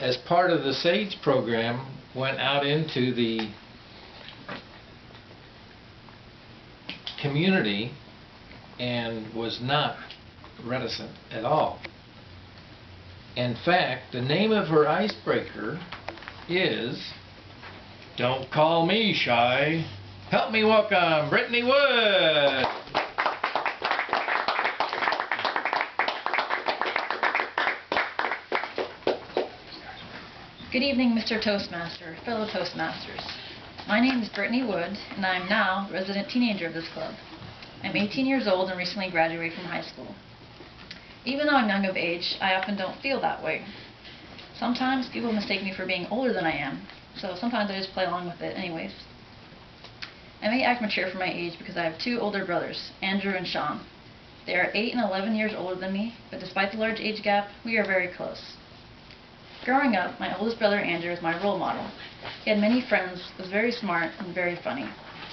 as part of the SAGE program, went out into the community and was not reticent at all. In fact, the name of her icebreaker is "Don't Call Me Shy." Help me welcome Brittany Wood. Good evening, Mr. Toastmaster, fellow Toastmasters. My name is Brittany Wood, and I am now the resident teenager of this club. I'm 18 years old and recently graduated from high school. Even though I'm young of age, I often don't feel that way. Sometimes people mistake me for being older than I am, so sometimes I just play along with it anyways. I may act mature for my age because I have two older brothers, Andrew and Sean. They are 8 and 11 years older than me, but despite the large age gap, we are very close. Growing up, my oldest brother Andrew was my role model. He had many friends, was very smart, and very funny.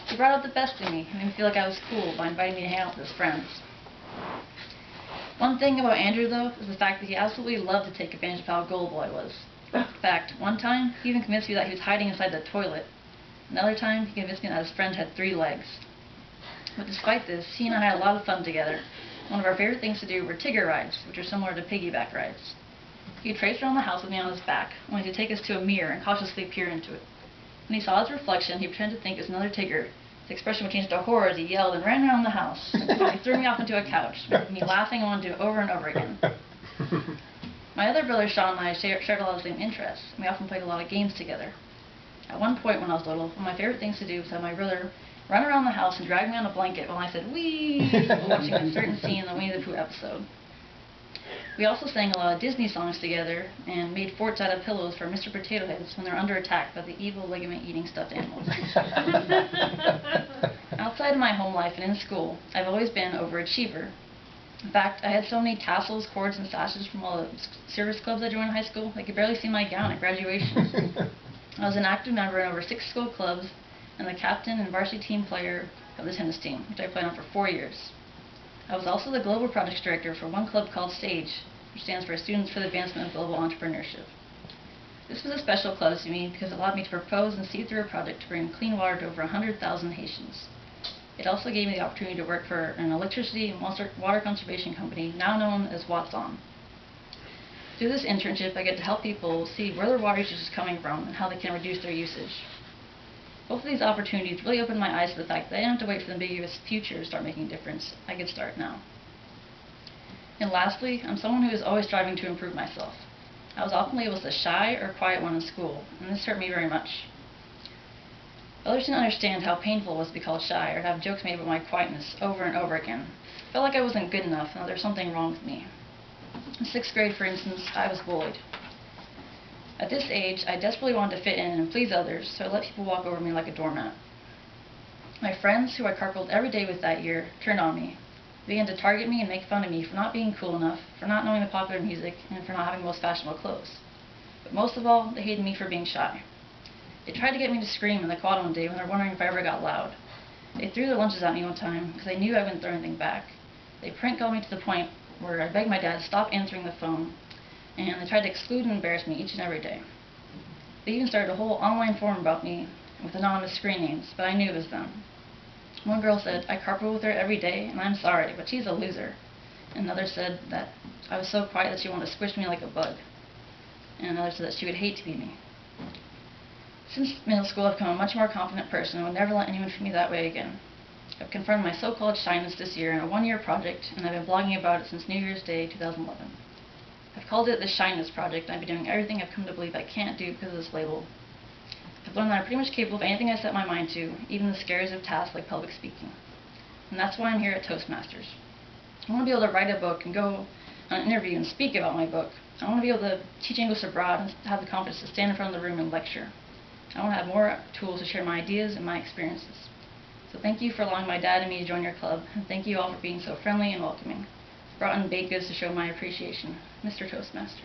He brought out the best in me and made me feel like I was cool by inviting me to hang out with his friends. One thing about Andrew, though, is the fact that he absolutely loved to take advantage of how gullible I was. In fact, one time, he even convinced me that he was hiding inside the toilet. Another time, he convinced me that his friend had 3 legs. But despite this, he and I had a lot of fun together. One of our favorite things to do were Tigger rides, which are similar to piggyback rides. He would trace around the house with me on his back, only to take us to a mirror and cautiously peer into it. When he saw his reflection, he pretended to think it was another Tigger. His expression would change to horror as he yelled and ran around the house. He threw me off into a couch, making me laughing and wanted to do it over and over again. My other brother Sean and I shared a lot of the same interests, and we often played a lot of games together. At one point when I was little, one of my favorite things to do was have my brother run around the house and drag me on a blanket while I said, "Wee!" watching a certain scene in the Winnie the Pooh episode. We also sang a lot of Disney songs together and made forts out of pillows for Mr. Potato Heads when they're under attack by the evil ligament-eating stuffed animals. Outside of my home life and in school, I've always been an overachiever. In fact, I had so many tassels, cords, and sashes from all the service clubs I joined in high school, I could barely see my gown at graduation. I was an active member in over 6 school clubs and the captain and varsity team player of the tennis team, which I played on for 4 years. I was also the global projects director for one club called SAGE, which stands for Students for the Advancement of Global Entrepreneurship. This was a special club to me because it allowed me to propose and see through a project to bring clean water to over 100,000 Haitians. It also gave me the opportunity to work for an electricity and water conservation company now known as Watson. Through this internship, I get to help people see where their water usage is coming from and how they can reduce their usage. Both of these opportunities really opened my eyes to the fact that I didn't have to wait for the ambiguous future to start making a difference. I could start now. And lastly, I'm someone who is always striving to improve myself. I was often labeled as the shy or quiet one in school, and this hurt me very much. Others didn't understand how painful it was to be called shy or to have jokes made about my quietness over and over again. I felt like I wasn't good enough and that there was something wrong with me. In 6th grade, for instance, I was bullied. At this age, I desperately wanted to fit in and please others, so I let people walk over me like a doormat. My friends, who I carpooled every day with that year, turned on me. They began to target me and make fun of me for not being cool enough, for not knowing the popular music, and for not having the most fashionable clothes. But most of all, they hated me for being shy. They tried to get me to scream in the quad one day when they were wondering if I ever got loud. They threw their lunches at me one time because they knew I wouldn't throw anything back. They prank called me to the point where I begged my dad to stop answering the phone, and they tried to exclude and embarrass me each and every day. They even started a whole online forum about me with anonymous screen names, but I knew it was them. One girl said, "I carpool with her every day, and I'm sorry, but she's a loser." And another said that I was so quiet that she wanted to squish me like a bug. And another said that she would hate to be me. Since middle school, I've become a much more confident person and would never let anyone treat me that way again. I've confronted my so-called shyness this year in a 1-year project, and I've been blogging about it since New Year's Day 2011. I've called it the Shyness Project, and I've been doing everything I've come to believe I can't do because of this label. I've learned that I'm pretty much capable of anything I set my mind to, even the scariest of tasks like public speaking. And that's why I'm here at Toastmasters. I want to be able to write a book and go on an interview and speak about my book. I want to be able to teach English abroad and have the confidence to stand in front of the room and lecture. I want to have more tools to share my ideas and my experiences. So thank you for allowing my dad and me to join your club, and thank you all for being so friendly and welcoming. I've brought in baked goods to show my appreciation. Mr. Toastmaster.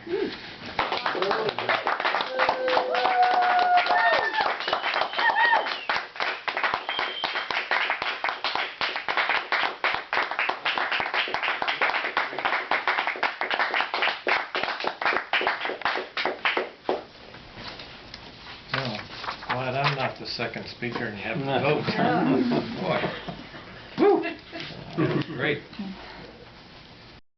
the second speaker and you have to vote. Boy. Woo. Great.